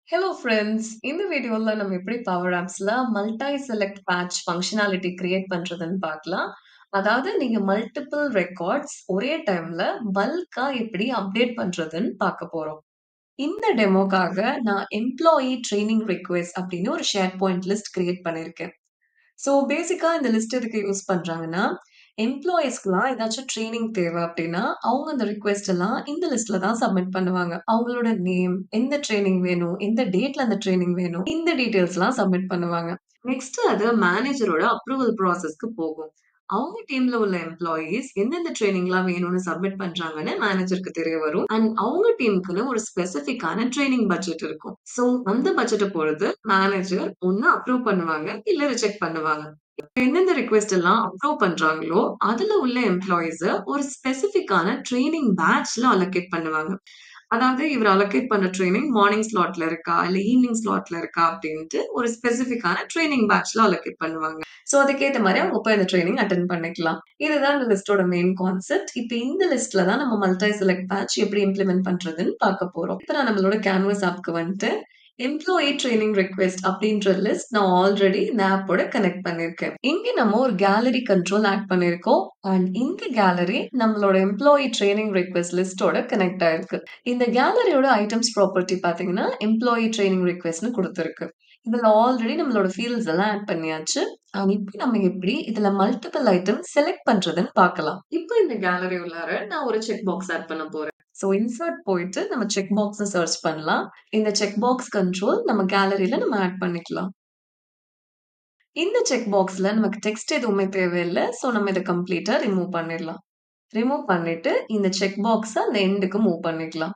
Hello friends. இந்த வீடியோல நம்ம எப்படி பவர் ஆப்ஸ்ல multi select batch functionality create பண்றதுன்னு பார்க்கலாம். அதாவது நீங்க மல்டிபிள் ரெக்கார்ட்ஸ் ஒரே டைம்ல பல்க்கா எப்படி அப்டேட் பண்றதுன்னு பார்க்க போறோம். இந்த டெமோக்காக நான் எம்ப்ளாயி ட்ரெய்னிங் ரிக்வெஸ்ட் அப்படின்னு ஒரு ஷேர் பாயிண்ட் லிஸ்ட் கிரியேட் பண்ணியிருக்கேன். ஸோ பேசிக்கா இந்த லிஸ்ட் எதுக்கு யூஸ் பண்றாங்கன்னா, எம்ப்ளாயீஸ்க்குலாம் ஏதாச்சும் ட்ரெய்னிங் தேவை அப்டின்னா, அவங்க அந்த ரிக்வெஸ்ட் எல்லாம் இந்த லிஸ்ட்ல தான் சப்மிட் பண்ணுவாங்க. அவங்களோட நேம், எந்த ட்ரெய்னிங் வேணும், எந்த டேட்ல அந்த ட்ரெய்னிங் வேணும், இந்த டீட்டெயில்ஸ்லாம் சப்மிட் பண்ணுவாங்க. நெக்ஸ்ட் அது மேனேஜரோட அப்ரூவல் ப்ராசஸ்க்கு போகும். அவங்க டீம்ல உள்ள எம்ப்ளாயீஸ் எந்தெந்த ட்ரெய்னிங்லாம் வேணும்னு சப்மிட் பண்றாங்கன்னு மேனேஜருக்கு தெரிய வரும். அண்ட் அவங்க டீமுக்குன்னு ஒரு ஸ்பெசிஃபிக்கான ட்ரெய்னிங் பட்ஜெட் இருக்கும். ஸோ அந்த பட்ஜெட்ட பொறுத்து மேனேஜர் ஒண்ணு அப்ரூவ் பண்ணுவாங்க, இல்ல ரிஜெக்ட் பண்ணுவாங்க. எந்தெந்த ரிக்வெஸ்ட் எல்லாம் அப்ரூவ் பண்றாங்களோ, அதுல உள்ள எம்ப்ளாயீஸ ஒரு ஸ்பெசிஃபிக்கான ட்ரெய்னிங் பேட்ச்ல அலோகேட் பண்ணுவாங்க. அதாவது இவர் அலோகேட் பண்ண ட்ரெய்னிங் மார்னிங் ஸ்லாட்ல இருக்கா, இல்ல ஈவினிங் ஸ்லாட்ல இருக்கா அப்டின்ட்டு ஒரு ஸ்பெசிஃபிக்கான ட்ரெய்னிங் பேட்ச்ல அலோகேட் பண்ணுவாங்க. சோ அதுக்கேத்த மாரி அவங்க போய் அந்த ட்ரெய்னிங் அட்டெண்ட் பண்ணிக்கலாம். இதுதான் இந்த லிஸ்ட்டோட மெயின் கான்செப்ட். இப்ப இந்த லிஸ்ட்ல தான் நம்ம மல்டி செலக்ட் பேட்ச் எப்படி இம்ப்ளிமெண்ட் பண்றதுன்னு பார்க்க போறோம். இப்ப நான் நம்மளோட கேன்வாஸ் ஆப்க்கு வந்துட்டு எம்ப்ளாயி ட்ரெய்னிங் ரிக்வெஸ்ட் அப்படின்ற லிஸ்ட் நான் ஆல்ரெடி இந்த ஆப்போட கனெக்ட் பண்ணியிருக்கேன். இங்க நம்ம ஒரு கேலரி கண்ட்ரோல் ஆட் பண்ணியிருக்கோம். அண்ட் இந்த கேலரி நம்மளோட எம்ப்ளாயி ட்ரெய்னிங் ரிக்வெஸ்ட் லிஸ்டோட கனெக்ட் ஆயிருக்கு. இந்த கேலரியோட ஐட்டம்ஸ் ப்ராப்பர்ட்டி பாத்தீங்கன்னா, எம்ப்ளாயி ட்ரெய்னிங் ரிக்வெஸ்ட்னு குடுத்திருக்கு. இதுல ஆல்ரெடி நம்மளோட ஃபீல்ட்ஸ் எல்லாம் ஆட் பண்ணியாச்சு. இப்ப நம்ம எப்படி இதுல மல்டிபிள் ஐட்டம் செலக்ட் பண்றதுன்னு பார்க்கலாம். இப்போ இந்த கேலரி உள்ளார நான் ஒரு செக் பாக்ஸ் ஆட் பண்ண போறேன். சோ இன்சர்ட் போயிட்டு நம்ம செக் பாக்ஸ சர்ச் பண்ணலாம். இந்த செக் பாக்ஸ் கண்ட்ரோல் நம்ம கேலரியில நம்ம ஆட் பண்ணிக்கலாம். இந்த செக் பாக்ஸ்ல நமக்கு டெக்ஸ்ட் எதுவுமே தேவையில்ல. சோ நம்ம இத கம்ப்ளீட்டா ரிமூவ் பண்ணிடலாம். ரிமூவ் பண்ணிட்டு இந்த செக் பாக்ஸ அந்த எண்டுக்கு மூவ் பண்ணிக்கலாம்.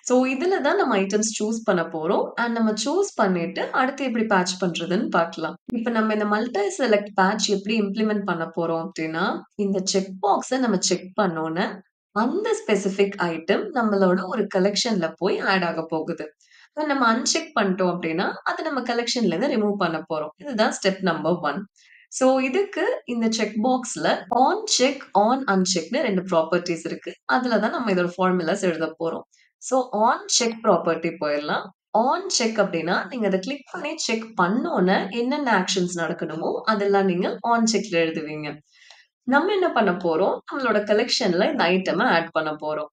சோ இதுல தான் நம்ம ஐட்டம்ஸ் சூஸ் பண்ண போறோம். அண்ட் நம்ம சூஸ் பண்ணிட்டு அடுத்து எப்படி பேட்ச் பண்றதுன்னு பார்க்கலாம். இப்ப நம்ம இந்த மல்டி செலக்ட் பேட்ச் எப்படி இம்ப்ளிமெண்ட் பண்ண போறோம் அப்படின்னா, இந்த செக் பாக்ஸ நம்ம செக் பண்ணோனே அந்த ஸ்பெசிஃபிக் ஐட்டம் நம்மளோட ஒரு கலெக்ஷன்ல போய் ஆட் ஆக போகுது. அத நம்ம அன்செக் பண்ணிட்டோம் அப்படின்னா, அத நம்ம கலெக்ஷன்ல இருந்து ரிமூவ் பண்ண போறோம். இதுதான் ஸ்டெப் நம்பர் 1. சோ இதுக்கு இந்த செக் பாக்ஸ்ல ஆன் செக், ஆன் அன்செக்ன்னு 2 ப்ராப்பர்ட்டீஸ் இருக்கு. அதுல தான் நம்ம இதோட ஃபார்முலாஸ் எழுத போறோம். சோ ஆன் செக் ப்ராப்பர்ட்டி போயிரலாம். ஆன் செக் அப்படின்னா, நீங்க அத கிளிக் பண்ணி செக் பண்ணோனே என்னென்ன ஆக்ஷன்ஸ் நடக்கணுமோ, அதெல்லாம் நீங்க ஆன் செக்ல எழுதுவீங்க. நம்ம என்ன பண்ண போறோம், நம்மளோட கலெக்ஷன்ல இந்த ஐட்டம ஆட் பண்ண போறோம்.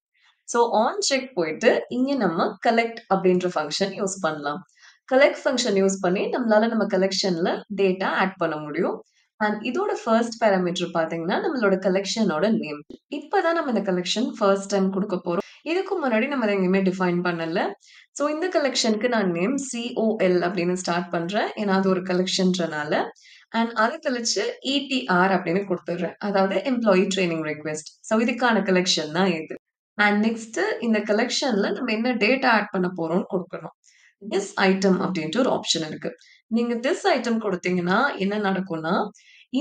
சோ ஆன் செக் போயிட்டு, இங்க நம்ம கலெக்ட் அப்படின்ற ஃபங்ஷன் யூஸ் பண்ணலாம். கலெக்ட் ஃபங்ஷன் யூஸ் பண்ணி நம்மளால நம்ம கலெக்ஷன்ல டேட்டா ஆட் பண்ண முடியும். அண்ட் இதோட ஃபர்ஸ்ட் பாராமீட்டர் பார்த்தீங்கன்னா, நம்மளோட கலெக்ஷனோட நேம். இப்பதான் நம்ம இந்த கலெக்ஷன் ஃபர்ஸ்ட் டைம் குடுக்க போறோம். இதுக்கு முன்னாடி நம்ம அத எங்கேயுமே டிஃபைன் பண்ணல. சோ இந்த கலெக்ஷனுக்கு நான் நேம் COL அப்படின்னு ஸ்டார்ட் பண்றேன். ஏன்னா அது ஒரு கலெக்ஷன்றனால. அண்ட் அத கழிச்சு ETR அப்படின்னு குடுத்துடுறேன். அதாவது எம்ப்ளாயி ட்ரெய்னிங் ரிக்வெஸ்ட். சோ இதுக்கான கலெக்ஷன் தான் இது. அண்ட் நெக்ஸ்ட் இந்த கலெக்ஷன்ல நம்ம என்ன டேட்டா ஆட் பண்ண போறோம்னு குடுக்கணும். திஸ் ஐட்டம் அப்படின்ட்டு ஒரு ஆப்ஷன் இருக்கு. நீங்க திஸ் ஐட்டம் குடுத்தீங்கன்னா என்ன நடக்கும்னா,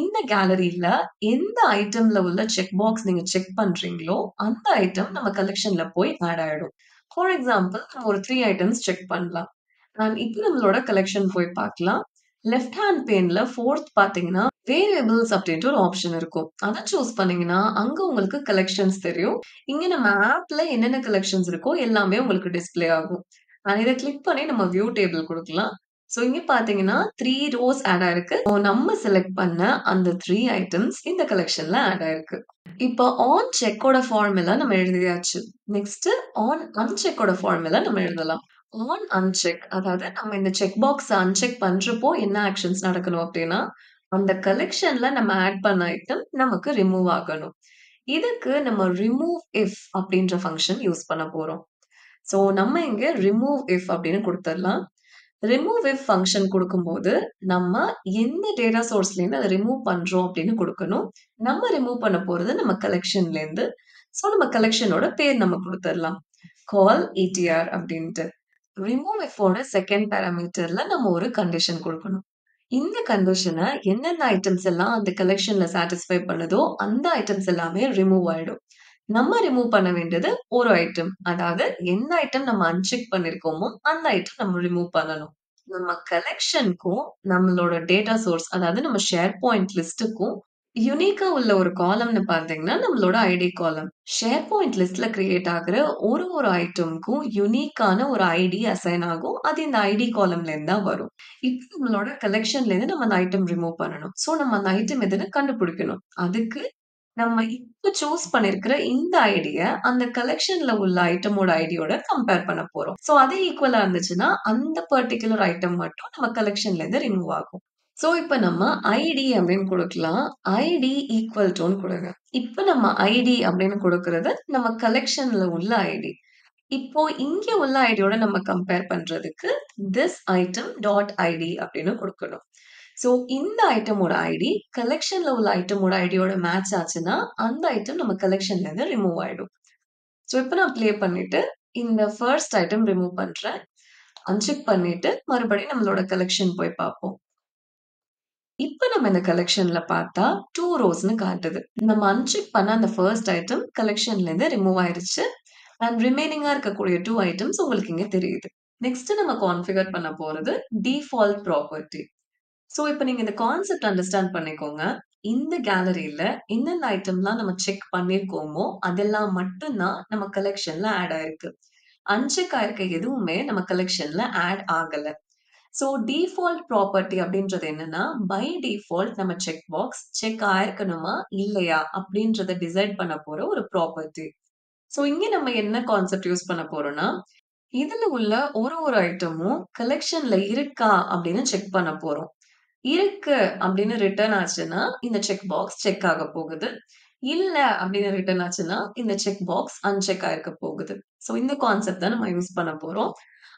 இந்த கேலரில எந்த ஐட்டம்ல உள்ள செக் பாக்ஸ் நீங்க செக் பண்றீங்களோ, அந்த ஐட்டம் நம்ம கலெக்ஷன்ல போய் ஆட் ஆயிடும். ஃபார் எக்ஸாம்பிள் நம்ம ஒரு 3 ஐட்டம்ஸ் செக் பண்ணலாம். அண்ட் இப்ப நம்மளோட கலெக்ஷன் போய் பார்க்கலாம். லெஃப்ட் ஹேண்ட் பேன்ல 4த் பார்த்தீங்கன்னா, வேரியபிள்ஸ் அப்டின்ட்டு ஒரு ஆப்ஷன் இருக்கும். அத சூஸ் பண்ணீங்கன்னா, அங்க உங்களுக்கு கலெக்ஷன்ஸ் தெரியும். இங்க நம்ம ஆப்ல என்னென்ன கலெக்ஷன்ஸ் இருக்கோ எல்லாமே உங்களுக்கு டிஸ்ப்ளே ஆகும். இத கிளிக் பண்ணி நம்ம வியூ டேபிள் குடுக்கலாம். சோ இங்க பார்த்தீங்கன்னா 3 ரோஸ் ஆட் ஆயிருக்கு. சோ நம்ம செலக்ட் பண்ண அந்த 3 ஐட்டம்ஸ் இந்த கலெக்ஷன்ல ஆட் ஆயிருக்கு. இப்போ ஆன் செக்கோட ஃபார்முலா நம்ம எழுதியாச்சு. நெக்ஸ்ட் ஆன் அன்செக்கோட ஃபார்முலா நம்ம எழுதலாம். ஆன் அன்செக் அதாவது நம்ம இந்த செக் பாக்ஸ அன்செக் பண்றப்போ என்ன ஆக்ஷன்ஸ் நடக்கணும் அப்டின்னா, அந்த கலெக்ஷன்ல நம்ம ஆட் பண்ண ஐட்டம் நமக்கு ரிமூவ் ஆகணும். இதுக்கு நம்ம ரிமூவ் இஃப் அப்டின்ற ஃபங்ஷன் யூஸ் பண்ண போறோம். சோ நம்ம இங்க ரிமூவ் இஃப் அப்படின்னு குடுத்துடலாம். ரிமூவ் இஃப் ஃபங்ஷன் குடுக்கும்போது, நம்ம எந்த டேட்டா சோர்ஸ்லேருந்து அத ரிமூவ் பண்றோம் அப்படின்னு குடுக்கணும். நம்ம ரிமூவ் பண்ண போறது நம்ம கலெக்ஷன்லேருந்து. சோ நம்ம கலெக்ஷனோட பேர் நம்ம குடுத்துடலாம். கால் ETR அப்படின்ட்டு. ரிமூவ் இஃப்போட செகண்ட் பாராமீட்டர்ல நம்ம ஒரு கண்டிஷன் குடுக்கணும். இந்த கண்டிஷன எந்தெந்த ஐட்டம்ஸ் எல்லாம் அந்த கலெக்ஷன்ல சாட்டிஸ்ஃபை பண்ணுதோ, அந்த ஐட்டம்ஸ் எல்லாமே ரிமூவ் ஆயிடும். நம்ம ரிமூவ் பண்ண வேண்டியது ஒரு ஐட்டம். அதாவது எந்த ஐட்டம் நம்ம அன்செக் பண்ணியிருக்கோமோ, அந்த ஐட்டம் நம்ம ரிமூவ் பண்ணணும். நம்ம கலெக்ஷனுக்கும், நம்மளோட டேட்டா சோர்ஸ் அதாவது நம்ம ஷேர் பாயிண்ட் லிஸ்ட்டுக்கும் யுனிக்கா உள்ள ஒரு காலம்ன்னு பார்த்தீங்கன்னா, நம்மளோட ஐடி காலம். ஷேர் பாயிண்ட் லிஸ்ட்ல கிரியேட் ஆகுற ஒரு ஐட்டம்க்கும் யுனிக்கான ஒரு ஐடி அசைன் ஆகும். அது இந்த ஐடி காலம்லேருந்து தான் வரும். இப்ப நம்மளோட கலெக்ஷன்லேருந்து நம்ம அந்த ஐட்டம் ரிமூவ் பண்ணணும். ஸோ நம்ம அந்த ஐட்டம் எதுன்னு கண்டுபிடிக்கணும். அதுக்கு நம்ம இப்ப சூஸ் பண்ணியிருக்கிற இந்த ஐடிய அந்த கலெக்ஷன்ல உள்ள ஐட்டமோட ஐடியோட கம்பேர் பண்ண போறோம். ஸோ அது ஈக்குவலா இருந்துச்சுன்னா, அந்த பர்ட்டிகுலர் ஐட்டம் மட்டும் நம்ம கலெக்ஷன்லேருந்து ரிமூவ் ஆகும். ஸோ, இப்ப நம்ம ஐடி அப்படின்னு குடுக்கலாம். ஐடி ஈக்குவல் டூன்னு குடுங்க. இப்ப நம்ம ஐடி அப்படின்னு குடுக்குறது நம்ம கலெக்ஷன்ல உள்ள ஐடி. இப்போ இங்க உள்ள ஐடியோட நம்ம கம்பேர் பண்றதுக்கு திஸ் ஐட்டம் டாட் ஐடி அப்படின்னு குடுக்கணும். ஸோ, இந்த ஐட்டமோட ஐடி கலெக்ஷன்ல உள்ள ஐட்டமோட ஐடியோட மேட்ச் ஆச்சுன்னா, அந்த ஐட்டம் நம்ம கலெக்ஷன்ல இருந்து ரிமூவ் ஆயிடும். ஸோ, இப்ப நான் ப்ளே பண்ணிட்டு இந்த ஃபர்ஸ்ட் ஐட்டம் ரிமூவ் பண்றேன். அன்செக் பண்ணிட்டு மறுபடியும் நம்மளோட கலெக்ஷன் போய் பார்ப்போம். இப்ப நம்ம இந்த கலெக்ஷன்ல பார்த்தா 2 ரோஸ்ன்னு காட்டுது. நம்ம அன்செக் பண்ண அந்த ஃபர்ஸ்ட் ஐட்டம் கலெக்ஷன்லேருந்து ரிமூவ் ஆயிருச்சு. அண்ட் ரிமைனிங்கா இருக்கக்கூடிய 2 ஐட்டம்ஸ் உங்களுக்கு இங்க தெரியுது. நெக்ஸ்ட் நம்ம கான்ஃபிகர் பண்ண போறது டிஃபால்ட் ப்ராப்பர்ட்டி. ஸோ இப்ப நீங்க இந்த கான்செப்ட் அண்டர்ஸ்டாண்ட் பண்ணிக்கோங்க. இந்த கேலரியில என்னென்ன ஐட்டம்லாம் நம்ம செக் பண்ணியிருக்கோமோ, அதெல்லாம் மட்டும் தான் நம்ம கலெக்ஷன்ல ஆட் ஆயிருக்கு. அன்செக் ஆயிருக்க எதுவுமே நம்ம கலெக்ஷன்ல ஆட் ஆகல. ஸோ டிஃபால்ட் ப்ராப்பர்ட்டி அப்படின்றது என்னன்னா, பை டிஃபால்ட் நம்ம செக் பாக்ஸ் செக் ஆயிருக்கணுமா? இல்லையா? அப்படின்றத டிசைட் பண்ண போற ஒரு ப்ராப்பர்ட்டி. ஸோ இங்க நம்ம என்ன கான்செப்ட் யூஸ் பண்ண போறோம்னா, இதுல உள்ள ஒரு ஐட்டமும் கலெக்ஷன்ல இருக்கா? அப்படின்னு செக் பண்ண போறோம். இருக்கு அப்படின்னு ரிட்டர்ன் ஆச்சுன்னா, இந்த செக் பாக்ஸ் செக் ஆக போகுது. இல்ல அப்படின்னு ரிட்டர்ன் ஆச்சுன்னா, இந்த செக் பாக்ஸ் அன்செக் ஆயிருக்க போகுது. ஸோ இந்த கான்செப்ட் தான் நம்ம யூஸ் பண்ண போறோம்.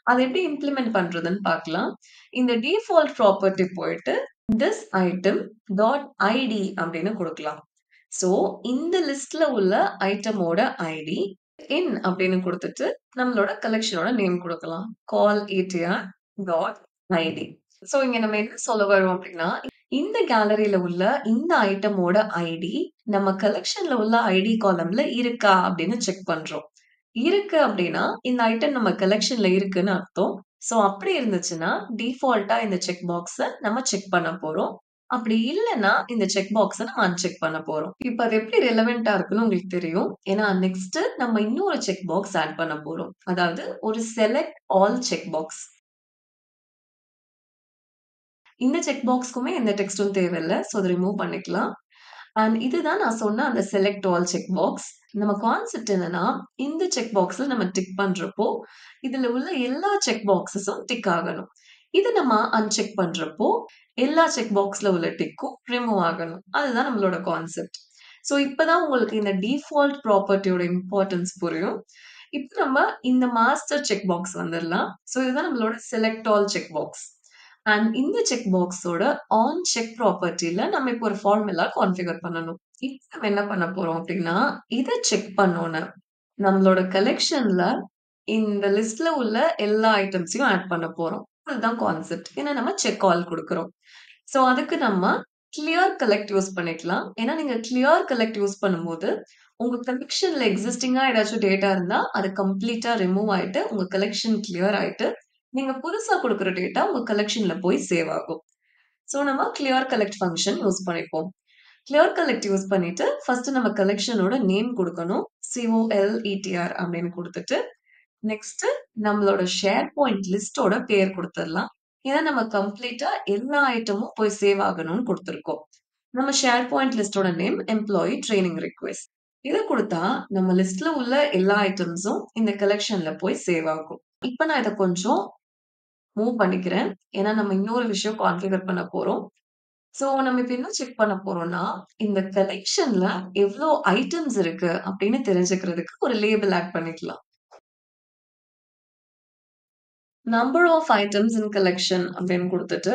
அத எப்படி இம்ப்ளிமெண்ட் பண்றதுன்னு பார்க்கலாம். இந்த டிஃபால்ட் ப்ராப்பர்ட்டி போயிட்டு திஸ் ஐட்டம் டாட் ஐடி அப்படின்னு குடுக்கலாம். ஸோ இந்த லிஸ்ட்ல உள்ள ஐட்டமோட ஐடி இன் அப்படின்னு குடுத்துட்டு நம்மளோட கலெக்ஷனோட நேம் குடுக்கலாம். கால் ஏடிஆர் டாட் ஐடி. ஸோ இங்க நம்ம என்ன சொல்ல வரோம் அப்படின்னா, இந்த கேலரியில உள்ள இந்த ஐட்டமோட ஐடி நம்ம கலெக்ஷன்ல உள்ள ஐடி காலம்ல இருக்கா அப்படின்னு செக் பண்றோம். இருக்கு அப்படின்னா, இந்த ஐட்டம் நம்ம கலெக்ஷன்ல இருக்குன்னு அர்த்தம். ஸோ அப்படி இருந்துச்சுன்னா, டிஃபால்ட்டா இந்த செக் பாக்ஸ நம்ம செக் பண்ண போறோம். அப்படி இல்லன்னா, இந்த செக் பாக்ஸ நம்ம அன்செக் பண்ண போறோம். இப்ப அது எப்படி ரெலவென்ட்டா இருக்குன்னு உங்களுக்கு தெரியும். ஏன்னா நெக்ஸ்ட் நம்ம இன்னொரு செக் பாக்ஸ் ஆட் பண்ண போறோம். அதாவது ஒரு செலக்ட் ஆல் செக் பாக்ஸ். இந்த செக் பாக்ஸ்க்குமே எந்த டெக்ஸ்டும் தேவையில்ல. ஸோ அத ரிமூவ் பண்ணிக்கலாம். அண்ட் இதுதான் நான் சொன்ன அந்த செலக்ட் ஆல் செக் பாக்ஸ். நம்ம கான்செப்ட் என்னன்னா, இந்த செக் பாக்ஸ்ல நம்ம டிக் பண்றப்போ, இதுல உள்ள எல்லா செக் பாக்ஸஸும் டிக் ஆகணும். இது நம்ம அன்செக் பண்றப்போ, எல்லா செக் பாக்ஸ்ல உள்ள டிக்கும் ரிமூவ் ஆகணும். அதுதான் நம்மளோட கான்செப்ட். ஸோ இப்பதான் உங்களுக்கு இந்த டிஃபால்ட் ப்ராப்பர்ட்டியோட இம்பார்ட்டன்ஸ் புரியும். இப்ப நம்ம இந்த மாஸ்டர் செக் பாக்ஸ் வந்துரலாம். ஸோ இதுதான் நம்மளோட select all check box. And இந்த செக் பாக்ஸோட ஆன் செக் ப்ராப்பர்ட்டில நம்ம இப்போ ஒரு ஃபார்முலா கான்ஃபிகர் பண்ணணும். இப்ப நம்ம என்ன பண்ண போறோம் அப்படின்னா, இத செக் பண்ணோன நம்மளோட கலெக்ஷன்ல இந்த லிஸ்ட்ல உள்ள எல்லா ஐட்டம்ஸையும் ஆட் பண்ண போறோம். அதுதான் கான்செப்ட். ஏன்னா நம்ம செக் ஆல் குடுக்குறோம். ஸோ அதுக்கு நம்ம கிளியர் கலெக்ட் யூஸ் பண்ணிக்கலாம். ஏன்னா நீங்க கிளியர் கலெக்ட் யூஸ் பண்ணும்போது, உங்க கலெக்ஷன்ல எக்ஸிஸ்டிங்கா ஏதாச்சும் டேட்டா இருந்தா, அது கம்ப்ளீட்டா ரிமூவ் ஆயிட்டு, உங்க கலெக்ஷன் கிளியர் ஆயிட்டு, நீங்க புதுசா குடுக்குற டேட்டா உங்க கலெக்ஷன்ல போய் சேவ் ஆகும். ஸோ நம்ம கிளியர் கலெக்ட் ஃபங்ஷன் யூஸ் பண்ணிப்போம். கிளியர் கலெக்ட் யூஸ் பண்ணிட்டு, ஃபர்ஸ்ட் நம்ம கலெக்ஷனோட நேம் குடுக்கணும். COLETR அப்படின்னு குடுத்துட்டு, நெக்ஸ்ட் நம்மளோட ஷேர் பாயிண்ட் லிஸ்ட்டோட பேர் குடுத்துறலாம். ஏன்னா நம்ம கம்ப்ளீட்டா எல்லா ஐட்டமும் போய் சேவ் ஆகணும்னு குடுத்துருக்கோம். நம்ம ஷேர் பாயிண்ட் லிஸ்ட்டோட நேம் எம்ப்ளாயி ட்ரெய்னிங் ரிக்வெஸ்ட். இத குடுத்தா நம்ம லிஸ்ட்ல உள்ள எல்லா ஐட்டம்ஸும் இந்த கலெக்ஷன்ல போய் சேவ் ஆகும். இப்ப நான் இத கொஞ்சம் மூவ் பண்ணிக்கிறேன். ஏன்னா நம்ம இன்னொரு விஷயம் கான்ஃபிகர் பண்ண போறோம். ஸோ நம்ம இப்ப என்ன செக் பண்ண போறோம்னா, இந்த கலெக்ஷன்ல எவ்ளோ ஐட்டம்ஸ் இருக்கு அப்படின்னு தெரிஞ்சுக்கிறதுக்கு ஒரு லேபிள் ஆட் பண்ணிக்கலாம். Number of items in collection அப்படின்னு குடுத்துட்டு,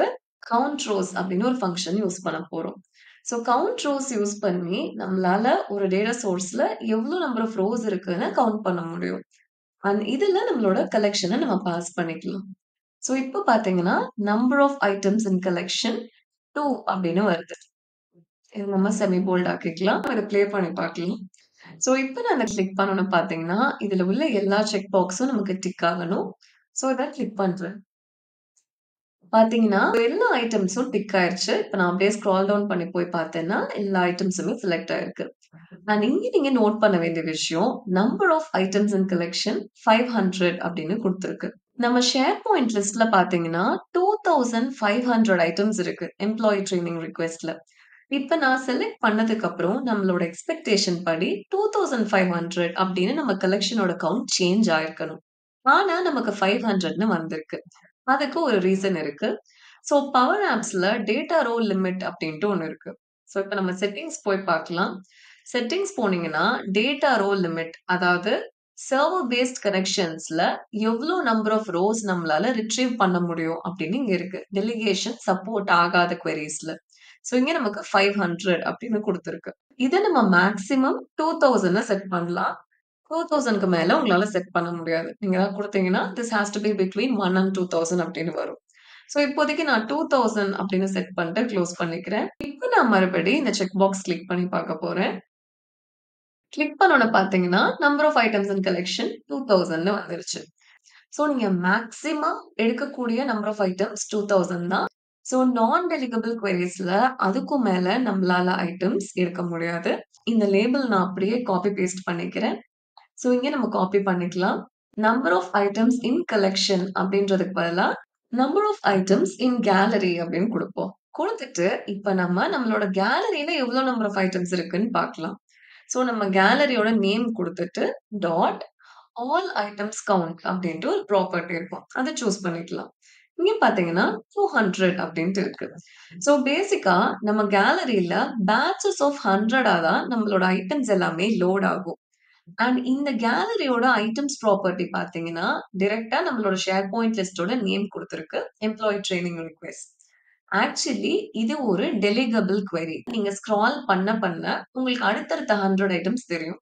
கவுண்ட் ரோஸ் அப்படின்னு ஒரு ஃபங்ஷன் யூஸ் பண்ண போறோம். ஸோ கவுண்ட் ரோஸ் யூஸ் பண்ணி நம்மளால ஒரு டேட்டா சோர்ஸ்ல எவ்ளோ நம்பர் ஆஃப் ரோஸ் இருக்குன்னு கவுண்ட் பண்ண முடியும். அண்ட் இதுல நம்மளோட கலெக்ஷன நம்ம பாஸ் பண்ணிக்கலாம். ஸோ இப்ப பார்த்தீங்கன்னா, number of items in collection 2 அப்படின்னு வருது. இது நம்ம செமி போல்ட் ஆக்கிக்கலாம். இத ப்ளே பண்ணி பார்க்கலாம். ஸோ இப்ப நான் அத கிளிக் பண்ணோம்னு பார்த்தீங்கன்னா, இதுல உள்ள எல்லா செக் பாக்ஸும் நமக்கு டிக் ஆகணும். ஸோ இத கிளிக் பண்றேன். பார்த்தீங்கன்னா, எல்லா ஐட்டம்ஸும் டிக் ஆயிருச்சு. இப்ப நான் அப்படியே ஸ்க்ரால் டவுன் பண்ணி போய் பார்த்தேன்னா, எல்லா ஐட்டம்ஸுமே செலக்ட் ஆயிருக்கு. அண்ட் இங்க நீங்க நோட் பண்ண வேண்டிய விஷயம், number of items in collection 500 அப்படின்னு குடுத்திருக்கு. நம்ம ஷேர் பாயிண்ட் லிஸ்ட்ல பார்த்தீங்கன்னா, 2500 ஐட்டம்ஸ் இருக்கு. எம்ப்ளாயி ட்ரெய்னிங் ரிக்வெஸ்ட்ல. இப்ப நான் செலக்ட் பண்ணதுக்கு அப்புறம் நம்மளோட எக்ஸ்பெக்டேஷன் படி 2500 அப்படின்னு நம்ம கலெக்ஷனோட கவுண்ட் சேஞ்ச் ஆயிருக்கணும். ஆனா நமக்கு 500ன்னு வந்திருக்கு. அதுக்கு ஒரு ரீசன் இருக்கு. ஸோ பவர் ஆப்ஸ்ல டேட்டா ரோ லிமிட் அப்படின்ட்டு ஒண்ணு இருக்கு. ஸோ இப்ப நம்ம செட்டிங்ஸ் போய் பார்க்கலாம். செட்டிங்ஸ் போனீங்கன்னா, டேட்டா ரோ லிமிட் அதாவது சர்வர் பேஸ்ட் கனெக்ஷன்ஸ்ல எவ்ளோ நம்பர் ஆஃப் ரோஸ் நம்மளால ரிட்ரீவ் பண்ண முடியும் அப்படின்னு இங்க இருக்கு. டெலிகேஷன் சப்போர்ட் ஆகாத குவெரீஸ்ல. ஸோ இங்க நமக்கு 500 அப்படின்னு குடுத்திருக்கு. இத நம்ம மேக்ஸிமம் 2000ன்னு செட் பண்ணலாம். 2000க்கு மேல உங்களால செட் பண்ண முடியாது. நீங்க ஏதாவது குடுத்தீங்கன்னா, this has to be between 1 and 2000 அப்படின்னு வரும். ஸோ இப்போதைக்கு நான் 2000 அப்படின்னு செட் பண்ணிட்டு குளோஸ் பண்ணிக்கிறேன். இப்ப நான் மறுபடி இந்த செக் பாக்ஸ் கிளிக் பண்ணி பார்க்க போறேன். கிளிக் பண்ணோன பார்த்தீங்கன்னா, number of items in collection 2000ன்னு வந்துருச்சு. ஸோ நீங்க மேக்ஸிமம் எடுக்கக்கூடிய நம்பர் ஆஃப் ஐட்டம்ஸ் 2000 தான். ஸோ நான் டெலிகபிள் குவெரீஸ்ல அதுக்கும் மேல நம்மளால ஐட்டம்ஸ் எடுக்க முடியாது. இந்த லேபிள் நான் அப்படியே காப்பி பேஸ்ட் பண்ணிக்கிறேன். ஸோ இங்க நம்ம காப்பி பண்ணிக்கலாம். Number of items in collection அப்படின்றதுக்கு பதிலா, number of items in gallery அப்படின்னு குடுப்போம். குடுத்துட்டு, இப்ப நம்மளோட கேலரியில எவ்வளோ நம்பர் ஆஃப் ஐட்டம்ஸ் இருக்குன்னு பார்க்கலாம். ஸோ நம்ம கேலரியோட நேம் குடுத்துட்டு, டாட் ஆல் ஐட்டம்ஸ் கவுண்ட் அப்படின்ட்டு ஒரு ப்ராப்பர்ட்டி இருக்கும். அத சூஸ் பண்ணிக்கலாம். இங்க பார்த்தீங்கன்னா 200 அப்படின்ட்டு இருக்கு. ஸோ பேசிக்கா நம்ம கேலரியில பேட்சஸ் ஆஃப் 100ஆ தான் நம்மளோட ஐட்டம்ஸ் எல்லாமே லோட் ஆகும். அண்ட் இந்த கேலரியோட ஐட்டம்ஸ் ப்ராப்பர்ட்டி பார்த்தீங்கன்னா, டைரக்ட்டா நம்மளோட ஷேர் பாயிண்ட் லிஸ்ட்டோட நேம் குடுத்திருக்கு. Employee training request. ஆக்சுவலி இது ஒரு டெலிகபிள் குவெரி. நீங்க ஸ்க்ரால் பண்ண உங்களுக்கு அடுத்தடுத்த 100 ஐட்டம்ஸ் தெரியும்.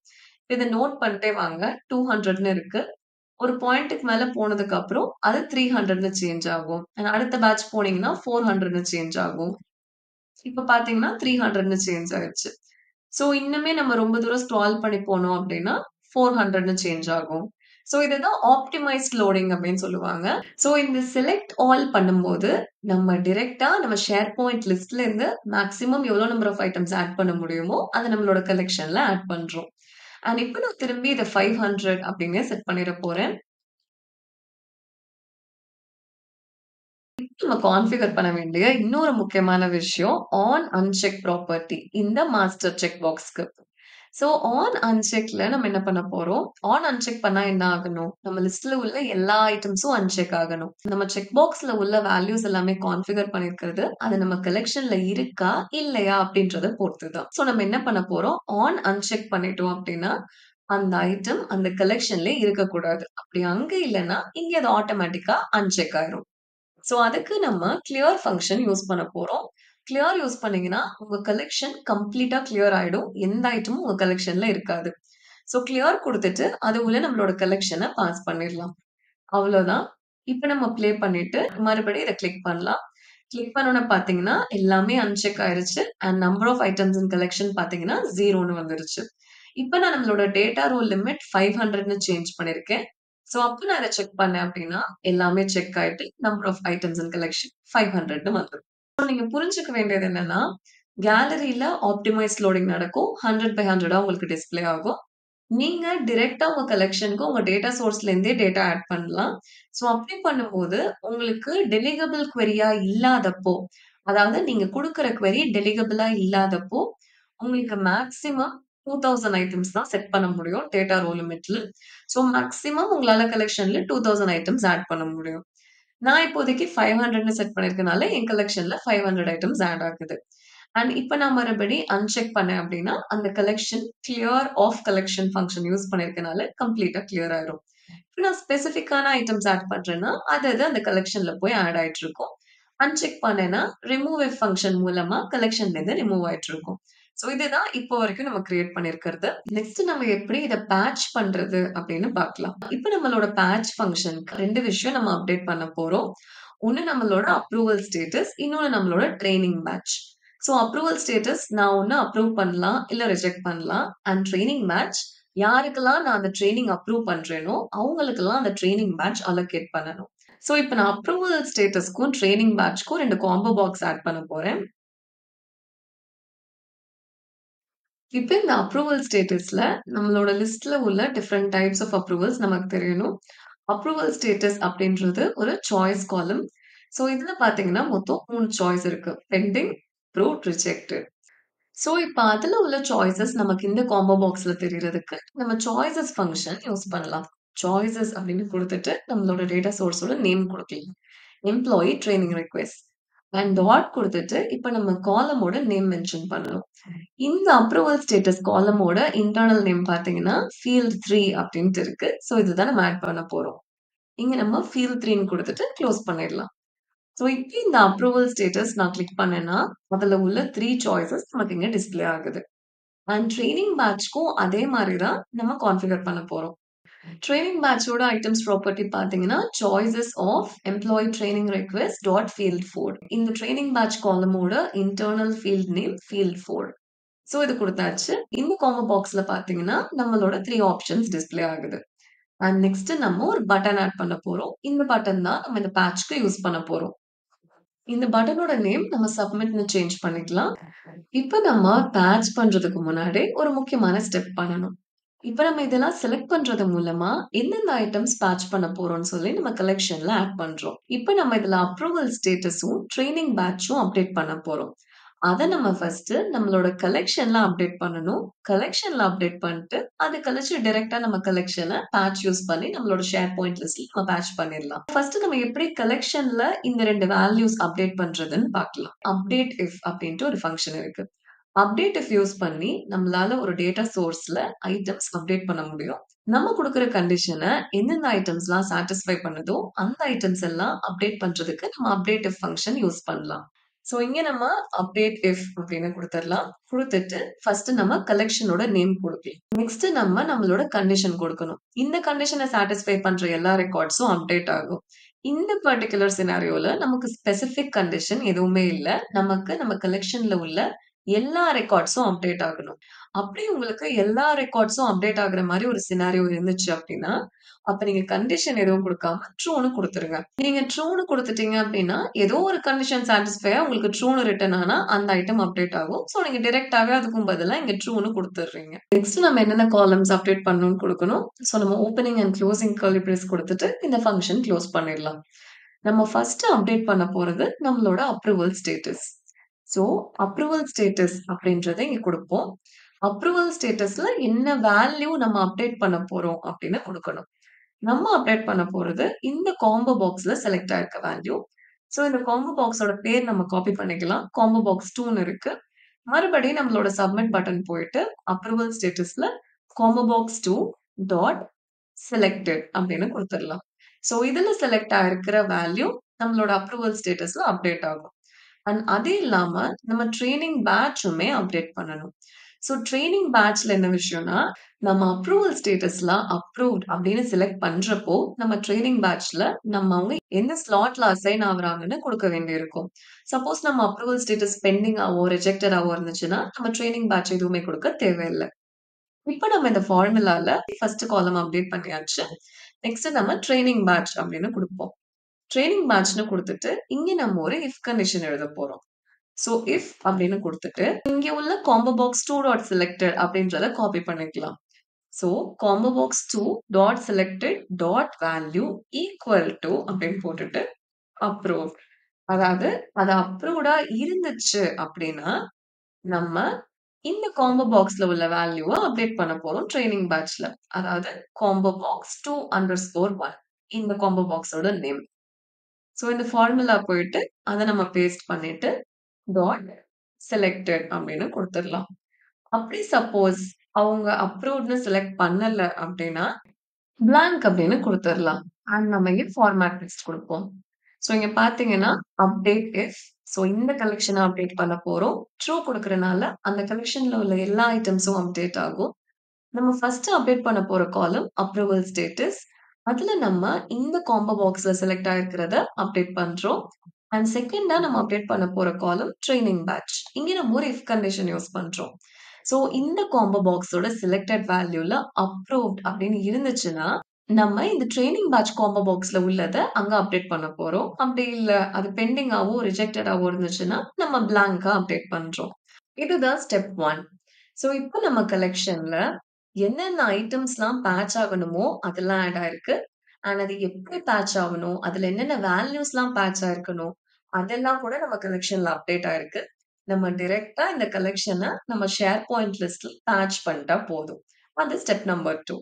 இத நோட் பண்ணிட்டே வாங்க. 200ன்னு இருக்கு. ஒரு பாயிண்ட்க்கு மேல போனதுக்கு அப்புறம் அது 300ன்னு சேஞ்ச் ஆகும். அண்ட் அடுத்த பேட்ச் போனீங்கன்னா 400ன்னு சேஞ்ச் ஆகும். இப்ப பார்த்தீங்கன்னா 300ன்னு சேஞ்ச் ஆயிருச்சு. ஸோ இன்னுமே நம்ம ரொம்ப தூரம் ஸ்க்ரால் பண்ணி போனோம் அப்டின்னா 400ன்னு சேஞ்ச் ஆகும். ஸோ இதுதான் ஆப்டிமைஸ்ட் லோடிங் அப்டின்னு சொல்லுவாங்க. ஸோ இந்த செலக்ட் ஆல் பண்ணும்போது நம்ம டைரக்ட்டா நம்ம ஷேர் பாயிண்ட் லிஸ்ட்ல இருந்து மேக்ஸிமம் எவ்வளோ நம்பர் ஆஃப் ஐட்டம்ஸ் ஆட் பண்ண முடியுமோ, அத நம்மளோட கலெக்ஷன்ல ஆட் பண்றோம். அண்ட் இப்ப நான் திரும்பி இத 500 அப்டின்னு செட் பண்ணிற போறேன். நம்ம கான்ஃபிகர் பண்ண வேண்டிய இன்னொரு முக்கியமான விஷயம், ஆன் அன்செக் ப்ராப்பர்ட்டி இந்த மாஸ்டர் செக் பாக்ஸ்க்கு. ஸோ ஆன் அன்செக்ல நம்ம என்ன பண்ண போறோம்? ஆன் அன்செக் பண்ணா என்ன ஆகணும்? நம்ம லிஸ்ட்ல உள்ள எல்லா ஐட்டம்ஸும் அன்செக் ஆகணும். நம்ம செக் பாக்ஸ்ல உள்ள வேல்யூஸ் எல்லாமே கான்ஃபிகர் பண்ணியிருக்கிறது, அது நம்ம கலெக்ஷன்ல இருக்கா? இல்லையா? அப்படின்றத பொறுத்து தான். ஸோ நம்ம என்ன பண்ண போறோம்? ஆன் அன்செக் பண்ணிட்டோம் அப்படின்னா, அந்த ஐட்டம் அந்த கலெக்ஷன்ல இருக்கக்கூடாது. அப்படி அங்க இல்லன்னா, இங்க அது ஆட்டோமேட்டிக்கா அன்செக் ஆயிரும். ஸோ அதுக்கு நம்ம கிளியர் ஃபங்ஷன் யூஸ் பண்ண போறோம். கிளியர் யூஸ் பண்ணீங்கன்னா, உங்க கலெக்ஷன் கம்ப்ளீட்டா கிளியர் ஆயிடும். எந்த ஐட்டமும் உங்க கலெக்ஷன்ல இருக்காது. ஸோ கிளியர் குடுத்துட்டு, அது உள்ள நம்மளோட கலெக்ஷன பாஸ் பண்ணிரலாம். அவ்வளோதான். இப்ப நம்ம ப்ளே பண்ணிட்டு, மறுபடியும் இத கிளிக் பண்ணலாம். கிளிக் பண்ணோனே பார்த்தீங்கன்னா, எல்லாமே அன்செக் ஆயிருச்சு. And number of items in collection பார்த்தீங்கன்னா, 0ன்னு வந்துருச்சு. இப்ப நான் நம்மளோட டேட்டா ரோ லிமிட் 500ன்னு சேஞ்ச் பண்ணியிருக்கேன். ஸோ அப்ப நான் இத செக் பண்ணேன் அப்டின்னா, எல்லாமே செக் ஆயிட்டு number of items in collection 500ன்னு வந்துரும். ஸோ நீங்க புரிஞ்சுக்க வேண்டியது என்னன்னா, கேலரில ஆப்டிமைஸ்ட் லோடிங் நடக்கும். 100/100ஆ உங்களுக்கு டிஸ்ப்ளே ஆகும். நீங்க டைரக்ட்டா உங்க கலெக்ஷனுக்கு உங்க டேட்டா சோர்ஸ்ல இருந்தே டேட்டா ஆட் பண்ணலாம். ஸோ அப்படி பண்ணும்போது, உங்களுக்கு டெலிகபிள் குவெரியா இல்லாதப்போ, அதாவது நீங்க குடுக்குற குவெரி டெலிகபிளா இல்லாதப்போ, உங்களுக்கு மேக்ஸிமம் 2000 ஐட்டம்ஸ் தான் செட் பண்ண முடியும் டேட்டா ரோ லிமிட்ல. ஸோ மேக்ஸிமம் உங்களால கலெக்ஷன்ல 2000 ஐட்டம்ஸ் ஆட் பண்ண முடியும். நான் இப்போதைக்கு 500ன்னு செட் பண்ணியிருக்கனால, என் கலெக்ஷன்ல 500 ஐட்டம்ஸ் ஆட் ஆகுது. அண்ட் இப்ப நான் மறுபடி அன்செக் பண்ணேன் அப்டின்னா, அந்த collection clear of collection function use பண்ணியிருக்கனால கம்ப்ளீட்டா கிளியர் ஆயிரும். இப்ப நான் ஸ்பெசிஃபிக்கான ஐட்டம்ஸ் ஆட் பண்றேன்னா, அது அது அந்த கலெக்ஷன்ல போய் ஆட் ஆயிட்டு இருக்கும். அன்செக் பண்ணேன்னா, ரிமூவ் இஃப் ஃபங்ஷன் மூலமா கலெக்ஷன்லேருந்து ரிமூவ் ஆயிட்டு இருக்கும். ஸோ இதுதான் இப்போ வரைக்கும் நம்ம கிரியேட் பண்ணியிருக்கிறது. நெக்ஸ்ட் நம்ம எப்படி இத பேட்ச் பண்றது அப்படின்னு பார்க்கலாம். இப்ப நம்மளோட பேட்ச் ஃபங்ஷனுக்கு 2 விஷயம் நம்ம அப்டேட் பண்ண போறோம். ஒண்ணு நம்மளோட அப்ரூவல் ஸ்டேட்டஸ், இன்னொன்னு நம்மளோட training batch. So approval status நான் ஒண்ணு அப்ரூவ் பண்ணலாம், இல்ல ரிஜெக்ட் பண்ணலாம். அண்ட் ட்ரெய்னிங் பேட்ச் யாருக்கெல்லாம் நான் அந்த ட்ரெய்னிங் அப்ரூவ் பண்றேனோ, அவங்களுக்கெல்லாம் அந்த ட்ரெய்னிங் பேட்ச் அலோகேட் பண்ணணும். ஸோ இப்ப நான் அப்ரூவல் ஸ்டேட்டஸ்க்கும், ட்ரெய்னிங் பேட்ச்க்கும் 2 காம்போ பாக்ஸ் ஆட் பண்ண போறேன். இப்ப இந்த அப்ரூவல் ஸ்டேட்டஸ்ல நம்மளோட லிஸ்ட்ல உள்ள டிஃபரெண்ட் டைப்ஸ் ஆஃப் அப்ரூவல்ஸ் நமக்கு தெரியணும். அப்ரூவல் ஸ்டேட்டஸ் அப்படின்றது ஒரு சாய்ஸ் காலம். ஸோ இதுல பார்த்தீங்கன்னா, மொத்தம் 3 சாய்ஸ் இருக்கு. Bending, approved, rejected. ஸோ இப்ப அதுல உள்ள சாய்ஸஸ் நமக்கு இந்த காம்போ பாக்ஸ்ல தெரியறதுக்கு, நம்ம சாய்ஸஸ் ஃபங்ஷன் யூஸ் பண்ணலாம். சாய்ஸஸ் அப்படின்னு குடுத்துட்டு, நம்மளோட டேட்டா சோர்ஸோட நேம் குடுக்கலாம். Employee training request and dot குடுத்துட்டு, இப்ப நம்ம காலமோட நேம் மென்ஷன் பண்ணணும். இந்த அப்ரூவல் ஸ்டேட்டஸ் காலமோட இன்டர்னல் நேம் பார்த்தீங்கன்னா, ஃபீல்ட் 3 அப்படின்ட்டு இருக்கு. ஸோ இதுதான் நம்ம ஆட் பண்ண போறோம். இங்க நம்ம ஃபீல்ட் 3ன்னு குடுத்துட்டு குளோஸ் பண்ணிடலாம். ஸோ இப்ப இந்த அப்ரூவல் ஸ்டேட்டஸ் நான் கிளிக் பண்ணேன்னா, அதுல உள்ள 3 சாய்ஸஸ் நமக்கு இங்க டிஸ்ப்ளே ஆகுது. அண்ட் ட்ரெய்னிங் பேட்ச்க்கும் அதே மாரி தான் நம்ம கான்ஃபிகர் பண்ண போறோம். ட்ரெய்னிங் பேட்ச்சோட ஐட்டம்ஸ் ப்ராப்பர்ட்டி பார்த்தீங்கன்னா, choices of employee training request dot field 4. இந்த ட்ரெய்னிங் பேட்ச் காலமோட internal field name field 4. So இது குடுத்தாச்சு. இந்த காம்போ பாக்ஸ்ல பார்த்தீங்கன்னா, நம்மளோட 3 ஆப்ஷன்ஸ் டிஸ்ப்ளே ஆகுது. அண்ட் நெக்ஸ்ட் நம்ம ஒரு பட்டன் ஆட் பண்ண போறோம். இந்த பட்டன் தான் நம்ம இந்த பேட்ச்க்கு யூஸ் பண்ண போறோம். இந்த பட்டனோட நேம் நம்ம சப்மிட்ன்னு சேஞ்ச் பண்ணிக்கலாம். இப்ப நம்ம பேட்ச் பண்றதுக்கு முன்னாடி ஒரு முக்கியமான ஸ்டெப் பண்ணணும். இப்ப நம்ம இதெல்லாம் செலக்ட் பண்றது மூலமா எந்தெந்த ஐட்டம்ஸ் பேட்ச் பண்ண போறோம்னு சொல்லி நம்ம கலெக்ஷன்ல ஆட் பண்றோம். இப்ப நம்ம இதுல அப்ரூவல் ஸ்டேட்டஸும், ட்ரெய்னிங் பேட்சும் அப்டேட் பண்ண போறோம். அத நம்ம ஃபர்ஸ்ட் நம்மளோட கலெக்ஷன்ல அப்டேட் பண்ணணும். கலெக்ஷன்ல அப்டேட் பண்ணிட்டு, அது கழிச்சு டைரக்ட்டா நம்ம கலெக்ஷன பேட்ச் யூஸ் பண்ணி நம்மளோட ஷேர் பாயிண்ட் லிஸ்ட்ல நம்ம பேட்ச் பண்ணிரலாம். ஃபர்ஸ்ட் நம்ம எப்படி கலெக்ஷன்ல இந்த 2 வேல்யூஸ் அப்டேட் பண்றதுன்னு பார்க்கலாம். அப்டேட் இஃப் அப்படின்ட்டு ஒரு ஃபங்ஷன் இருக்கு. அப்டேட் இஃப் யூஸ் பண்ணி நம்மளால ஒரு டேட்டா சோர்ஸ்ல ஐட்டம்ஸ் அப்டேட் பண்ண முடியும். நம்ம குடுக்குற கண்டிஷன எந்தெந்த ஐட்டம்ஸ்லாம் சாட்டிஸ்ஃபை பண்ணுதோ, அந்த ஐட்டம்ஸ் எல்லாம் அப்டேட் பண்றதுக்கு நம்ம அப்டேட் இஃப் ஃபங்ஷன் யூஸ் பண்ணலாம். ஸோ இங்க நம்ம அப்டேட் இஃப் அப்படின்னு குடுத்துறலாம். குடுத்துட்டு ஃபர்ஸ்ட் நம்ம கலெக்ஷனோட நேம் குடுக்கலாம். நெக்ஸ்ட் நம்ம நம்மளோட கண்டிஷன் குடுக்கணும். இந்த கண்டிஷன சாட்டிஸ்ஃபை பண்ற எல்லா ரெக்கார்ட்ஸும் அப்டேட் ஆகும். இந்த பர்ட்டிகுலர் சினாரியோல நமக்கு ஸ்பெசிஃபிக் கண்டிஷன் எதுவுமே இல்ல. நமக்கு நம்ம கலெக்ஷன்ல உள்ள எல்லா ரெக்கார்ட்ஸும் அப்டேட் ஆகணும். அப்படி உங்களுக்கு எல்லா ரெக்கார்ட்ஸும் அப்டேட் ஆகுற மாரி ஒரு சினாரியோ இருந்துச்சு அப்படின்னா, அப்ப நீங்க கண்டிஷன் எதுவும் குடுக்காம ட்ரூன்னு குடுத்துருங்க. நீங்க ட்ரூன்னு குடுத்துட்டீங்க அப்படின்னா, ஏதோ ஒரு கண்டிஷன் சாட்டிஸ்ஃபையா உங்களுக்கு ட்ரூன்னு ரிட்டர்ன் ஆனா, அந்த ஐட்டம் அப்டேட் ஆகும். ஸோ நீங்க டைரக்ட்டாவே அதுக்கும் பதிலா இங்க ட்ரூன்னு குடுத்துடுறீங்க. நெக்ஸ்ட் நம்ம என்னென்ன காலம்ஸ் அப்டேட் பண்ணணும்னு குடுக்கணும். ஸோ நம்ம opening and closing curly brace குடுத்துட்டு இந்த ஃபங்ஷன் குளோஸ் பண்ணிடலாம். நம்ம ஃபர்ஸ்ட் அப்டேட் பண்ண போறது நம்மளோட approval status. So approval status அப்படின்றத இங்க குடுப்போம். அப்ரூவல் ஸ்டேட்டஸ்ல என்ன வேல்யூ நம்ம அப்டேட் பண்ண போறோம் அப்படின்னு குடுக்கணும். நம்ம அப்டேட் பண்ண போறது இந்த காம்போ பாக்ஸ்ல செலக்ட் ஆயிருக்க வேல்யூ. ஸோ இந்த காம்போ பாக்ஸோட பேர் நம்ம காப்பி பண்ணிக்கலாம். காம்போ பாக்ஸ் 2ன்னு இருக்கு. மறுபடியும் நம்மளோட சப்மிட் பட்டன் போயிட்டு அப்ரூவல் ஸ்டேட்டஸ்ல காம்போ பாக்ஸ் 2 டாட் செலக்டட் அப்படின்னு குடுத்துறலாம். ஸோ இதுல செலக்ட் ஆயிருக்கிற வேல்யூ நம்மளோட அப்ரூவல் ஸ்டேட்டஸ்ல அப்டேட் ஆகும். அண்ட் அது இல்லாம நம்ம ட்ரெய்னிங் பேட்சுமே அப்டேட் பண்ணணும். ஸோ ட்ரெய்னிங் பேட்ச்ல என்ன விஷயம்னா, நம்ம அப்ரூவல் ஸ்டேட்டஸ்ல அப்ரூவ்ட் அப்படின்னு செலக்ட் பண்றப்போ, நம்ம ட்ரெய்னிங் பேட்ச்ல அவங்க எந்த ஸ்லாட்ல அசைன் ஆகுறாங்கன்னு குடுக்க வேண்டியிருக்கும். சப்போஸ் நம்ம அப்ரூவல் ஸ்டேட்டஸ் பெண்டிங் ஆவோ, ரிஜெக்டட் ஆவோ இருந்துச்சுன்னா, நம்ம ட்ரெய்னிங் பேட்ச் எதுவுமே குடுக்க தேவையில்ல. இப்ப நம்ம இந்த ஃபார்முலால ஃபர்ஸ்ட் காலம் அப்டேட் பண்ணியாச்சு. நெக்ஸ்ட் நம்ம ட்ரெய்னிங் பேட்ச் அப்படின்னு குடுப்போம். ட்ரெய்னிங் பேட்ச்ன்னு குடுத்துட்டு, இங்க நம்ம ஒரு இஃப் கண்டிஷன் எழுதப் போறோம். ஸோ இஃப் அப்படின்னு குடுத்துட்டு, இங்க உள்ள காம்போ பாக்ஸ் 2 டாட் செலக்டட் அப்படின்றத காப்பி பண்ணிக்கலாம். So combo box 2 dot selected dot value equal to அப்படின்னு போட்டுட்டு அப்ரூவ்ட். அதாவது அது அப்ரூவ்டா இருந்துச்சு அப்படின்னா, நம்ம இந்த காம்போ பாக்ஸ்ல உள்ள வேல்யூவ அப்டேட் பண்ண போறோம் ட்ரெய்னிங் பேட்ச்ல. அதாவது காம்போ பாக்ஸ் 2_1 இந்த காம்போ பாக்ஸோட நேம். ஸோ இந்த ஃபார்முலா போயிட்டு அத நம்ம பேஸ்ட் பண்ணிட்டு டாட் செலக்டட் அப்படின்னு குடுத்துடலாம். அப்படி சப்போஸ் அவங்க அப்ரூவ்ட்ன்னு செலக்ட் பண்ணல அப்படின்னா, பிளாங்க் அப்படின்னு குடுத்துறலாம். அண்ட் நம்ம இங்க ஃபார்மேட் டெக்ஸ்ட் குடுப்போம். ஸோ இங்க பார்த்தீங்கன்னா, அப்டேட் இஃப் ஸோ இந்த கலெக்ஷன அப்டேட் பண்ண போறோம். ட்ரூ குடுக்கறனால அந்த கலெக்ஷன்ல உள்ள எல்லா ஐட்டம்ஸும் அப்டேட் ஆகும். நம்ம ஃபர்ஸ்ட் அப்டேட் பண்ண போற காலம் அப்ரூவல் ஸ்டேட்டஸ். அதுல நம்ம இந்த காம்போ பாக்ஸ்ல செலக்ட் ஆயிருக்கிறத அப்டேட் பண்றோம். அண்ட் செகண்டா நம்ம அப்டேட் பண்ண போற காலம் ட்ரெய்னிங் பேட்ச். இங்க நம்ம ஒரு இஃப் கண்டிஷன் யூஸ் பண்றோம். ஸோ இந்த காம்போ பாக்ஸோட செலக்டட் வேல்யூல அப்ரூவ்ட் அப்படின்னு இருந்துச்சுன்னா, நம்ம இந்த ட்ரெய்னிங் பேட்ச் காம்போ பாக்ஸ்ல உள்ளத அங்க அப்டேட் பண்ண போறோம். அப்படி இல்ல அது பெண்டிங்காவோ, ரிஜெக்டடாவோ இருந்துச்சுன்னா, நம்ம பிளாங்க்கா அப்டேட் பண்றோம். இதுதான் ஸ்டெப் 1. ஸோ இப்போ நம்ம கலெக்ஷன்ல என்னென்ன ஐட்டம்ஸ்லாம் பேட்ச் ஆகணுமோ, அதெல்லாம் ஆட் ஆயிருக்கு. அண்ட் அது எப்படி பேட்ச் ஆகணும், அதுல என்னென்ன வேல்யூஸ்லாம் பேட்ச் ஆயிருக்கணும், அதெல்லாம் கூட நம்ம கலெக்ஷன்ல அப்டேட் ஆயிருக்கு. நம்ம டைரக்ட்டா இந்த கலெக்ஷன நம்ம ஷேர் பாயிண்ட் லிஸ்ட்ல பேட்ச் பண்ணிட்டா போதும். அது ஸ்டெப் நம்பர் 2.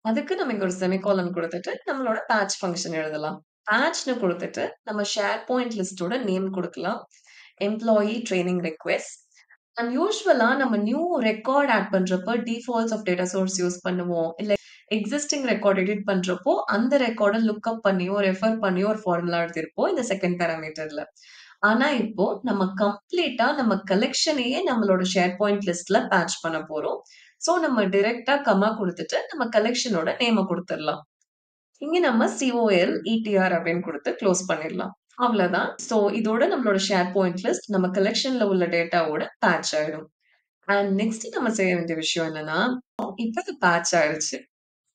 அதுக்கு நம்ம இங்க ஒரு செமிகோலன் குடுத்துட்டு, நம்மளோட பேட்ச் ஃபங்ஷன் எழுதலாம். பேட்ச்ன்னு குடுத்துட்டு, நம்ம ஷேர் பாயிண்ட் லிஸ்ட்டோட நேம் குடுக்கலாம். Employee training request. அண்ட் யூசுவலா நம்ம நியூ ரெக்கார்ட் ஆட் பண்றப்ப defaults of data source use பண்ணுவோம். இல்ல எக்ஸிஸ்டிங் ரெக்கார்ட் எடிட் பண்றப்போ, அந்த ரெக்கார்ட லுக் அப் பண்ணியோ, ரெஃபர் பண்ணியோ ஒரு ஃபார்முலா எழுதியிருப்போம் இந்த செகண்ட் பாராமீட்டர்ல. ஆனா இப்போ நம்ம கம்ப்ளீட்டா நம்ம கலெக்ஷனையே நம்மளோட ஷேர் பாயிண்ட் லிஸ்ட்ல பேட்ச் பண்ண போறோம். சோ நம்ம டைரக்ட்டா கமா குடுத்துட்டு நம்ம கலெக்ஷனோட நேம குடுத்துறலாம். இங்க நம்ம COL ETR அப்படின்னு குடுத்து க்ளோஸ் பண்ணிடலாம். அவ்வளவுதான். சோ இதோட நம்மளோட ஷேர் பாயிண்ட் லிஸ்ட் நம்ம கலெக்ஷன்ல உள்ள டேட்டாவோட பேட்ச் ஆயிடும். அண்ட் நெக்ஸ்ட் நம்ம செய்ய வேண்டிய விஷயம் என்னன்னா, இப்ப இது பேட்ச் ஆயிடுச்சு.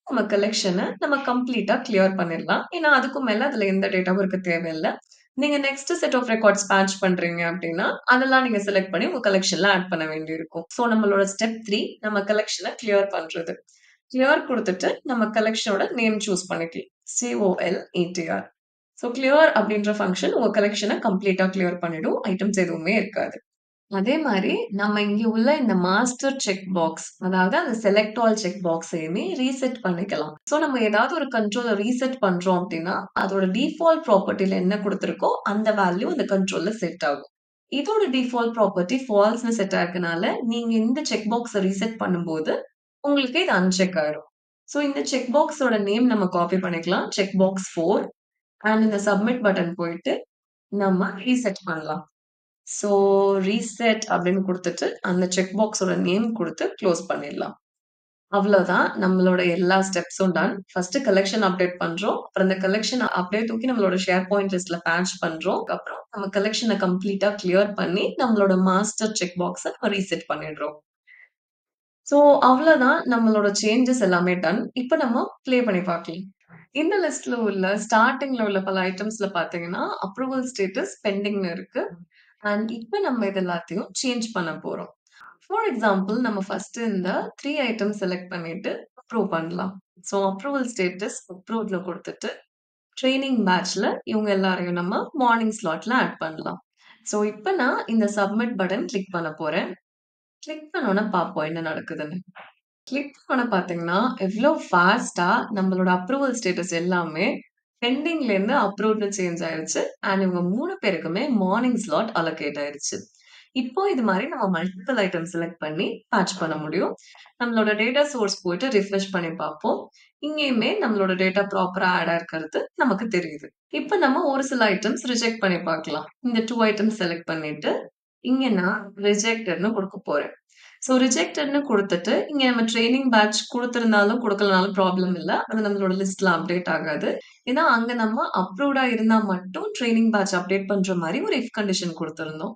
நம்ம கலெக்ஷன நம்ம கம்ப்ளீட்டா கிளியர் பண்ணிடலாம். ஏன்னா, அதுக்கும் மேல அதுல எந்த டேட்டாவும் இருக்க தேவையில்ல. நீங்க next set of records patch பண்றீங்க அப்டின்னா, அதெல்லாம் நீங்க செலக்ட் பண்ணி உங்க கலெக்ஷன்ல ஆட் பண்ண வேண்டியிருக்கும். சோ நம்மளோட ஸ்டெப் 3 நம்ம கலெக்ஷன கிளியர் பண்றது. கிளியர் குடுத்துட்டு நம்ம கலெக்ஷனோட நேம் சூஸ் பண்ணிக்கலாம். COLETR. சோ கிளியர் அப்டின்ற ஃபங்ஷன் உங்க கலெக்ஷன கம்ப்ளீட்டா கிளியர் பண்ணிடும். ஐட்டம்ஸ் எதுவுமே இருக்காது. அதே மாரி, நம்ம இங்க உள்ள இந்த மாஸ்டர் செக் பாக்ஸ், அதாவது அந்த செலக்ட் ஆல் செக் பாக்ஸயுமே ரீசெட் பண்ணிக்கலாம். சோ நம்ம ஏதாவது ஒரு கண்ட்ரோல ரீசெட் பண்றோம் அப்டின்னா, அதோட டிஃபால்ட் ப்ராப்பர்ட்டில என்ன குடுத்திருக்கோ, அந்த வேல்யூ அந்த கண்ட்ரோல்ல செட் ஆகும். இதோட டிஃபால்ட் ப்ராப்பர்ட்டி ஃபால்ஸ்ன்னு செட் ஆயிருக்கனால, நீங்க இந்த செக் பாக்ஸ ரீசெட் பண்ணும்போது, உங்களுக்கு இது அன்செக் ஆயிரும். சோ இந்த செக் பாக்ஸோட நேம் நம்ம காப்பி பண்ணிக்கலாம். செக் பாக்ஸ் 4 அண்ட் இந்த சப்மிட் பட்டன் போயிட்டு, நம்ம ரீசெட் பண்ணலாம். ஸோ ரீசெட் அப்படின்னு குடுத்துட்டு, அந்த செக் பாக்ஸோட நேம் குடுத்து குளோஸ் பண்ணிடலாம். அவ்வளோதான். நம்மளோட எல்லா ஸ்டெப்ஸும் டன். ஃபர்ஸ்ட் கலெக்ஷன் அப்டேட் பண்றோம். அப்புறம் இந்த கலெக்ஷன் அப்படியே தூக்கி நம்மளோட ஷேர் பாயிண்ட் லிஸ்ட்ல பேட்ச் பண்றோம். அப்புறம் நம்ம கலெக்ஷன கம்ப்ளீட்டா கிளியர் பண்ணி, நம்மளோட மாஸ்டர் செக் பாக்ஸ நம்ம ரீசெட் பண்ணிடுறோம். ஸோ அவ்வளோதான் நம்மளோட சேஞ்சஸ் எல்லாமே டன். இப்ப நம்ம ப்ளே பண்ணி பார்க்கலாம். இந்த லிஸ்ட்ல உள்ள ஸ்டார்ட்டிங்ல உள்ள பல ஐட்டம்ஸ்ல பார்த்தீங்கன்னா, அப்ரூவல் ஸ்டேட்டஸ் பெண்டிங்ன்னு இருக்கு. அண்ட் இப்ப நம்ம இது எல்லாத்தையும் சேஞ்ச் பண்ண போறோம். ஃபார் எக்ஸாம்பிள் நம்ம ஃபர்ஸ்ட் இந்த 3 ஐட்டம்ஸ் செலக்ட் பண்ணிட்டு அப்ரூவ் பண்ணலாம். ஸோ அப்ரூவல் ஸ்டேட்டஸ் அப்ரூவ்ட்ல குடுத்துட்டு, ட்ரெய்னிங் பேட்ச்ல இவங்க எல்லாரையும் நம்ம மார்னிங் ஸ்லாட்ல ஆட் பண்ணலாம். ஸோ இப்ப நான் இந்த சப்மிட் பட்டன் கிளிக் பண்ண போறேன். கிளிக் பண்ணோனே பார்ப்போம் என்ன நடக்குதுன்னு. கிளிக் பண்ண பார்த்தீங்கன்னா, எவ்ளோ ஃபாஸ்ட்டா நம்மளோட அப்ரூவல் ஸ்டேட்டஸ் எல்லாமே பெண்டிங்லேருந்து அப்ரூவ்ட்ன்னு சேஞ்ச் ஆயிருச்சு. அண்ட் இவங்க 3 பேருக்குமே மார்னிங் ஸ்லாட் அலோகேட் ஆயிருச்சு. இப்போ இது மாரி நம்ம மல்டிபிள் ஐட்டம் செலக்ட் பண்ணி பேட்ச் பண்ண முடியும். நம்மளோட டேட்டா சோர்ஸ் போயிட்டு ரிஃப்ரெஷ் பண்ணி பார்ப்போம். இங்கேயுமே நம்மளோட டேட்டா ப்ராப்பரா ஆட் ஆயிருக்கிறது நமக்கு தெரியுது. இப்ப நம்ம ஒரு சில ஐட்டம்ஸ் ரிஜெக்ட் பண்ணி பார்க்கலாம். இந்த 2 ஐட்டம்ஸ் செலக்ட் பண்ணிட்டு, இங்க நான் ரிஜெக்டட்ன்னு குடுக்க போறேன். ஸோ ரிஜெக்டட்ன்னு குடுத்துட்டு, இங்க நம்ம ட்ரெய்னிங் பேட்ச் குடுத்திருந்தாலும், குடுக்கலனாலும் ப்ராப்ளம் இல்ல. அது நம்மளோட லிஸ்ட்ல அப்டேட் ஆகாது. ஏன்னா, அங்க நம்ம அப்ரூவ்டா இருந்தா மட்டும் ட்ரெய்னிங் பேட்ச் அப்டேட் பண்ற மாரி ஒரு இஃப் கண்டிஷன் குடுத்திருந்தோம்.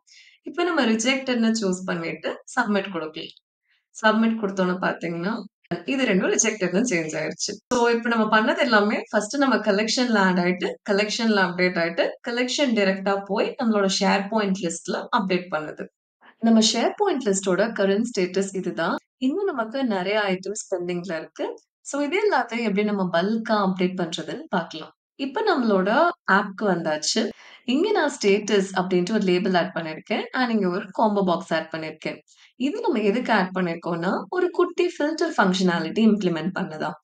இப்ப நம்ம ரிஜெக்டட்ன்னு சூஸ் பண்ணிட்டு சப்மிட் குடுக்கலாம். சப்மிட் குடுத்தோனே பார்த்தீங்கன்னா, இது 2ம் ரிஜெக்டட்ன்னு சேஞ்ச் ஆயிருச்சு. ஸோ இப்ப நம்ம பண்ணது எல்லாமே ஃபர்ஸ்ட் நம்ம கலெக்ஷன்ல ஆட் ஆயிட்டு, கலெக்ஷன்ல அப்டேட் ஆயிட்டு, கலெக்ஷன் டைரக்ட்டா போய் நம்மளோட ஷேர் பாயிண்ட் லிஸ்ட்ல அப்டேட் பண்ணுது. நம்ம ஷேர் பாயிண்ட் லிஸ்டோட கரண்ட் ஸ்டேட்டஸ் இதுதான். இன்னும் நமக்கு நெறைய ஐட்டம்ஸ் பெண்டிங்ல இருக்கு. சோ இது எல்லாத்தையும் எப்படி நம்ம பல்க்கா அப்டேட் பண்றதுன்னு பார்க்கலாம். இப்ப நம்மளோட ஆப்க்கு வந்தாச்சு. இங்க நான் ஸ்டேட்டஸ் அப்படின்ட்டு ஒரு லேபிள் ஆட் பண்ணியிருக்கேன். அண்ட் இங்க ஒரு காம்போ பாக்ஸ் ஆட் பண்ணியிருக்கேன். இது நம்ம எதுக்கு ஆட் பண்ணியிருக்கோம்னா, ஒரு குட்டி ஃபில்டர் ஃபங்ஷனாலிட்டி இம்ப்ளிமெண்ட் பண்ணதான்.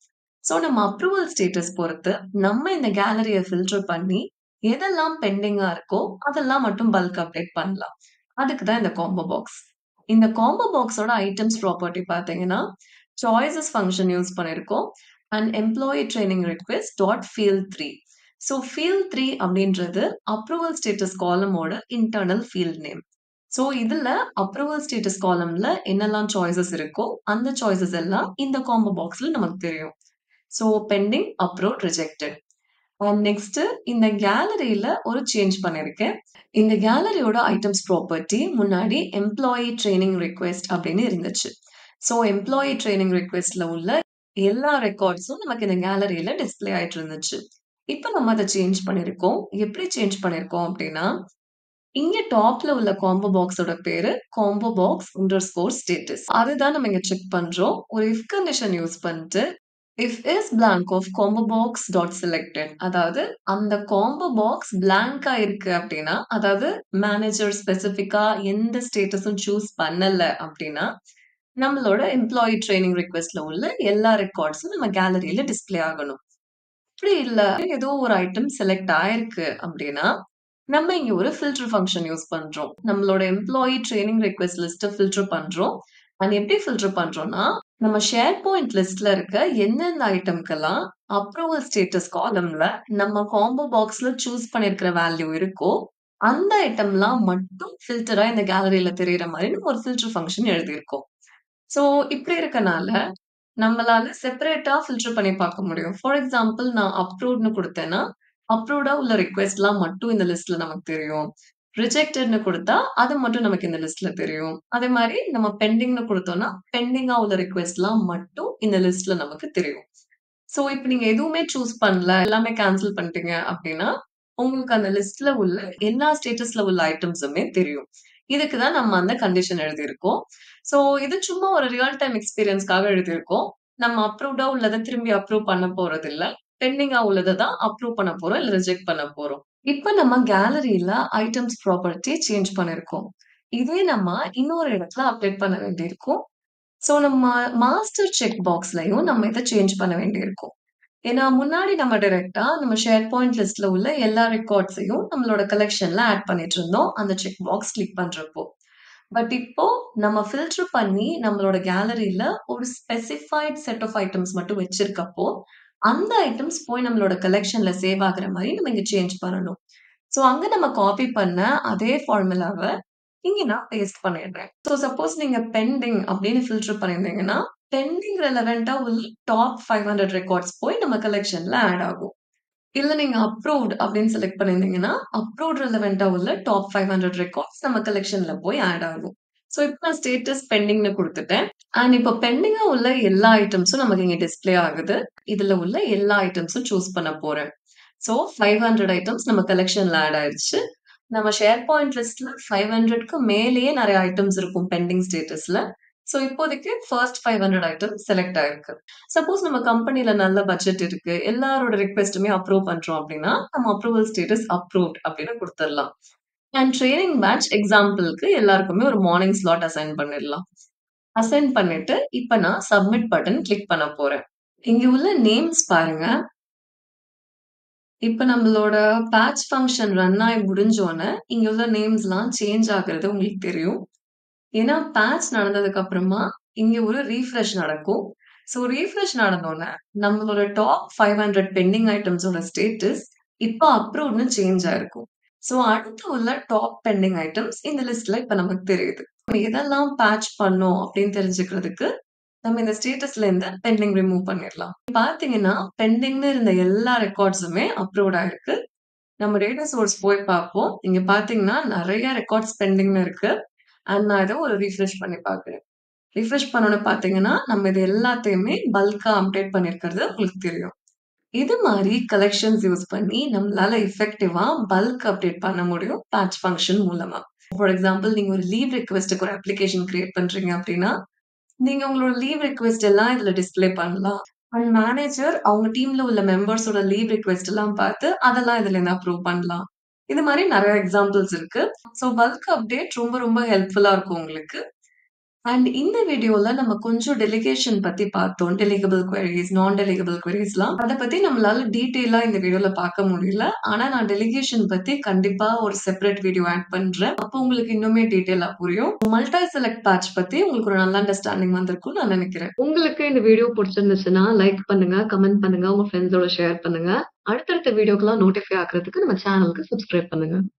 சோ நம்ம அப்ரூவல் ஸ்டேட்டஸ் பொறுத்து, நம்ம இந்த கேலரிய ஃபில்டர் பண்ணி, எதெல்லாம் பெண்டிங்கா இருக்கோ, அதெல்லாம் மட்டும் பல்க் அப்டேட் பண்ணலாம். அதுக்கு தான் இந்த காம்போ பாக்ஸ். இந்த காம்போ பாக்ஸோட ஐட்டம்ஸ் ப்ராப்பர்ட்டி பார்த்தீங்கன்னா, சாய்ஸஸ் ஃபங்ஷன் யூஸ் பண்ணியிருக்கோம். And employee training request dot field 3. So field 3 அப்படின்றது அப்ரூவல் ஸ்டேட்டஸ் காலமோட இன்டர்னல் ஃபீல்ட் நேம். ஸோ இதுல அப்ரூவல் ஸ்டேட்டஸ் காலம்ல என்னெல்லாம் சாய்ஸஸ் இருக்கோ, அந்த சாய்ஸஸ் எல்லாம் இந்த காம்போ பாக்ஸ்ல நமக்கு தெரியும். So pending, approved, rejected. And next இந்த கேலரியில ஒரு சேஞ்ச் பண்ணியிருக்கேன். இந்த கேலரியோட ஐட்டம்ஸ் ப்ராப்பர்ட்டி முன்னாடி எம்ப்ளாயி ட்ரெய்னிங் ரிக்வெஸ்ட் அப்படின்னு இருந்துச்சு. ஸோ எம்ப்ளாயி ட்ரெய்னிங் ரிக்வெஸ்ட்ல உள்ள எல்லா ரெக்கார்ட்ஸும் நமக்கு இந்த கேலரியில டிஸ்ப்ளே ஆயிட்டு இருந்துச்சு. இப்ப நம்ம அத சேஞ்ச் பண்ணியிருக்கோம். எப்படி சேஞ்ச் பண்ணியிருக்கோம் அப்டின்னா, இங்க டாப்ல உள்ள காம்போ பாக்ஸோட பேரு காம்போ பாக்ஸ் அண்டர்ஸ்கோர் ஸ்டேட்டஸ். அதுதான் நம்ம இங்க செக் பண்றோம். ஒரு இஃப் கண்டிஷன் யூஸ் பண்ணிட்டு, if is blank of combo box dot selected அதாவது அந்த காம்போ பாக்ஸ் பிளாங்க்கா இருக்கு அப்டின்னா, அதாவது மேனேஜர் ஸ்பெசிஃபிக்கா எந்த ஸ்டேட்டஸும் சூஸ் பண்ணல அப்டின்னா, நம்மளோட எம்ப்ளாயி ட்ரெய்னிங் ரிக்வெஸ்ட்ல உள்ள எல்லா ரெக்கார்ட்ஸும் நம்ம கேலரியில டிஸ்ப்ளே ஆகணும். அப்படி இல்ல, ஏதோ ஒரு ஐட்டம் செலக்ட் ஆயிருக்கு அப்டின்னா, நம்ம இங்க ஒரு ஃபில்டர் ஃபங்ஷன் யூஸ் பண்றோம். நம்மளோட எம்ப்ளாயி ட்ரெய்னிங் ரிக்வெஸ்ட் லிஸ்ட்ட ஃபில்டர் பண்றோம். அண்ட் எப்படி ஃபில்டர் பண்றோம்னா, நம்ம ஷேர் பாயிண்ட் லிஸ்ட்ல இருக்க எந்தெந்த ஐட்டம்க்கெல்லாம் அப்ரூவல் ஸ்டேட்டஸ் காலம்ல நம்ம காம்போ பாக்ஸ்ல சூஸ் பண்ணியிருக்கிற வேல்யூ இருக்கோ, அந்த ஐட்டம்லாம் மட்டும் ஃபில்டரா இந்த கேலரியில தெரியிற மாரி நம்ம ஒரு ஃபில்டர் ஃபங்ஷன் எழுதியிருக்கோம். ஸோ இப்படி இருக்கனால, நம்மளால செப்பரேட்டா ஃபில்டர் பண்ணி பார்க்க முடியும். ஃபார் எக்ஸாம்பிள் நான் அப்ரூவ்ட்ன்னு குடுத்தேன்னா, அப்ரூவ்டா உள்ள ரிக்வெஸ்ட்லாம் மட்டும் இந்த லிஸ்ட்ல நமக்கு தெரியும். ரிஜெக்டட்ன்னு குடுத்தா, அது மட்டும் நமக்கு இந்த லிஸ்ட்ல தெரியும். அதே மாரி நம்ம பெண்டிங்ன்னு குடுத்தோம்னா, பெண்டிங்கா உள்ள ரிக்வெஸ்ட்லாம் மட்டும் இந்த லிஸ்ட்ல நமக்கு தெரியும். ஸோ, இப்ப நீங்க எதுவுமே சூஸ் பண்ணல, எல்லாமே கேன்சல் பண்ணிட்டீங்க அப்டின்னா, உங்களுக்கு அந்த லிஸ்ட்ல உள்ள எல்லா ஸ்டேட்டஸ்ல உள்ள ஐட்டம்ஸுமே தெரியும். இதுக்கு தான் நம்ம அந்த கண்டிஷன் எழுதியிருக்கோம். ஸோ, இது சும்மா ஒரு ரியல் டைம் எக்ஸ்பீரியன்ஸ்க்காக எழுதியிருக்கோம். நம்ம அப்ரூவ்டா உள்ளத திரும்பி அப்ரூவ் பண்ண போறதில்ல. பெண்டிங்கா உள்ளத தான் அப்ரூவ் பண்ண போறோம், இல்ல ரிஜெக்ட் பண்ண போறோம். இப்ப நம்ம கேலரில ஐட்டம்ஸ் ப்ராப்பர்ட்டி சேஞ்ச் பண்ணியிருக்கோம். இதே நம்ம இன்னொரு இடத்துல அப்டேட் பண்ண வேண்டியிருக்கும். ஸோ, நம்ம மாஸ்டர் செக் பாக்ஸ்லயும் நம்ம இத சேஞ்ச் பண்ண வேண்டியிருக்கும். ஏன்னா, முன்னாடி நம்ம டைரக்ட்டா நம்ம ஷேர் பாயிண்ட் லிஸ்ட்ல உள்ள எல்லா ரெக்கார்ட்ஸையும் நம்மளோட கலெக்ஷன்ல ஆட் பண்ணிட்டு இருந்தோம். அந்த செக் பாக்ஸ் கிளிக் பண்றப்போ. பட் இப்போ நம்ம ஃபில்டர் பண்ணி நம்மளோட கேலரில ஒரு ஸ்பெசிஃபைட் செட் ஆஃப் ஐட்டம்ஸ் மட்டும் வச்சிருக்கப்போ, அந்த ஐட்டம்ஸ் போய் நம்மளோட கலெக்ஷன்ல சேவ் ஆகுற மாரி நம்ம இங்க சேஞ்ச் பண்ணணும். ஸோ, அங்க நம்ம காப்பி பண்ண அதே ஃபார்முலாவ இங்க நான் பேஸ்ட் பண்ணிடுறேன். ஸோ, சப்போஸ் நீங்க பெண்டிங் அப்படின்னு ஃபில்டர் பண்ணியிருந்தீங்கன்னா, பெண்டிங் ரெலவென்ட்டா உள்ள டாப் 500 ரெக்கார்ட்ஸ் போய் நம்ம கலெக்ஷன்ல ஆட் ஆகும். இல்ல நீங்க அப்ரூவ்ட் அப்படின்னு செலக்ட் பண்ணியிருந்தீங்கன்னா, அப்ரூவ்ட் ரெலவென்ட்டா உள்ள டாப் 500 ரெக்கார்ட்ஸ் நம்ம கலெக்ஷன்ல போய் ஆட் ஆகும். ஸோ, இப்ப நான் ஸ்டேட்டஸ் பெண்டிங்ன்னு குடுத்துட்டேன். அண்ட் இப்ப பெண்டிங்கா உள்ள எல்லா ஐட்டம்ஸும் நமக்கு இங்க டிஸ்ப்ளே ஆகுது. இதுல உள்ள எல்லா ஐட்டம்ஸும் சூஸ் பண்ண போறேன். ஸோ 500 ஐட்டம்ஸ் நம்ம கலெக்ஷன்ல ஆட் ஆயிடுச்சு. நம்ம ஷேர் பாயிண்ட் லிஸ்ட்ல 500க்கு மேலேயே நெறைய ஐட்டம்ஸ் இருக்கும் பெண்டிங் ஸ்டேட்டஸ்ல. ஸோ இப்போதைக்கு ஃபர்ஸ்ட் 500 ஐட்டம்ஸ் செலக்ட் ஆயிருக்கு. சப்போஸ் நம்ம கம்பெனில நல்ல பட்ஜெட் இருக்கு. எல்லாரோட ரிக்வெஸ்ட்டுமே அப்ரூவ் பண்றோம் அப்டின்னா, நம்ம அப்ரூவல் ஸ்டேட்டஸ் அப்ரூவ்ட் அப்டின்னு குடுத்துறலாம். அண்ட் ட்ரெய்னிங் பேட்ச் எக்ஸாம்பிள்க்கு எல்லாருக்குமே ஒரு மார்னிங் ஸ்லாட் அசைன் பண்ணிடலாம். அசைன் பண்ணிட்டு, இப்ப நான் சப்மிட் பட்டன் கிளிக் பண்ண போறேன். இங்க உள்ள நேம்ஸ் பாருங்க. இப்ப நம்மளோட பேட்ச் ஃபங்ஷன் ரன் ஆயி முடிஞ்சோனே, இங்க உள்ள நேம்ஸ்லாம் சேஞ்ச் ஆகுறது உங்களுக்கு தெரியும். ஏன்னா, பேட்ச் நடந்ததுக்கு அப்புறமா, இங்க ஒரு ரீஃப்ரெஷ் நடக்கும். ஸோ, ரீஃப்ரெஷ் நடந்தோனே, நம்மளோட டாப் 500 பெண்டிங் ஐட்டம்ஸோட ஸ்டேட்டஸ் இப்ப அப்ரூவ்ட்ன்னு சேஞ்ச் ஆயிருக்கும். ஸோ, அடுத்து உள்ள டாப் பெண்டிங் ஐட்டம்ஸ் இந்த லிஸ்ட்ல இப்ப நமக்கு தெரியுது. நம்ம எதெல்லாம் பேட்ச் பண்ணோம் அப்படின்னு தெரிஞ்சுக்கிறதுக்கு, நம்ம இந்த ஸ்டேட்டஸ்ல இருந்து பெண்டிங் ரிமூவ் பண்ணிடலாம். பார்த்தீங்கன்னா, பெண்டிங்ன்னு இருந்த எல்லா ரெக்கார்ட்ஸுமே அப்ரூவ்ட் ஆயிருக்கு. நம்ம டேட்டா சோர்ஸ் போய் பார்ப்போம். இங்க பார்த்தீங்கன்னா, நெறைய ரெக்கார்ட்ஸ் பெண்டிங்ல இருக்கு. அண்ட் நான் இத ஒரு ரிஃப்ரெஷ் பண்ணி பார்க்குறேன். ரிஃப்ரெஷ் பண்ணோனே பார்த்தீங்கன்னா, நம்ம இது எல்லாத்தையுமே பல்க்கா அப்டேட் பண்ணியிருக்கிறது உங்களுக்கு தெரியும். இது மாரி கலெக்ஷன்ஸ் யூஸ் பண்ணி நம்மளால எஃபெக்டிவா பல்க் அப்டேட் பண்ண முடியும் பேட்ச் ஃபங்ஷன் மூலமா. ஃபார் எக்ஸாம்பிள் நீங்க ஒரு லீவ் ரிக்வெஸ்ட்க்கு ஒரு அப்ளிகேஷன் கிரியேட் பண்றீங்க அப்டின்னா, நீங்க உங்களோட லீவ் ரிக்வெஸ்ட் எல்லாம் இதுல டிஸ்ப்ளே பண்ணலாம். அண்ட் மேனேஜர் அவங்க டீம்ல உள்ள மெம்பர்ஸோட லீவ் ரிக்வெஸ்ட் எல்லாம் பார்த்து, அதெல்லாம் இதுலேருந்து அப்ரூவ் பண்ணலாம். இது மாரி நெறைய எக்ஸாம்பிள்ஸ் இருக்கு. ஸோ பல்க் அப்டேட் ரொம்ப ரொம்ப ஹெல்ப்ஃபுல்லா இருக்கும் உங்களுக்கு. அண்ட் இந்த வீடியோல நம்ம கொஞ்சம் டெலிகேஷன் பத்தி பார்த்தோம். டெலிகபிள் குவெரீஸ், நான் டெலிகபிள் குவெரீஸ்லாம். அத பத்தி நம்மளால டீட்டெயிலா இந்த வீடியோல பார்க்க முடியல. ஆனா நான் டெலிகேஷன் பத்தி கண்டிப்பா ஒரு செப்பரேட் வீடியோ ஆட் பண்றேன். அப்போ உங்களுக்கு இன்னுமே டீட்டெயிலா புரியும். மல்டி செலக்ட் பேட்ச் பத்தி உங்களுக்கு ஒரு நல்ல அண்டர்ஸ்டாண்டிங் வந்திருக்கும்னு நான் நினைக்கிறேன். உங்களுக்கு இந்த வீடியோ பிடிச்சிருந்துச்சுன்னா லைக் பண்ணுங்க, கமெண்ட் பண்ணுங்க, உங்க ஃப்ரெண்ட்ஸோட ஷேர் பண்ணுங்க. அடுத்தடுத்த வீடியோக்கெல்லாம் நோட்டிஃபை ஆகுறதுக்கு நம்ம சேனலுக்கு சப்ஸ்கிரைப் பண்ணுங்க.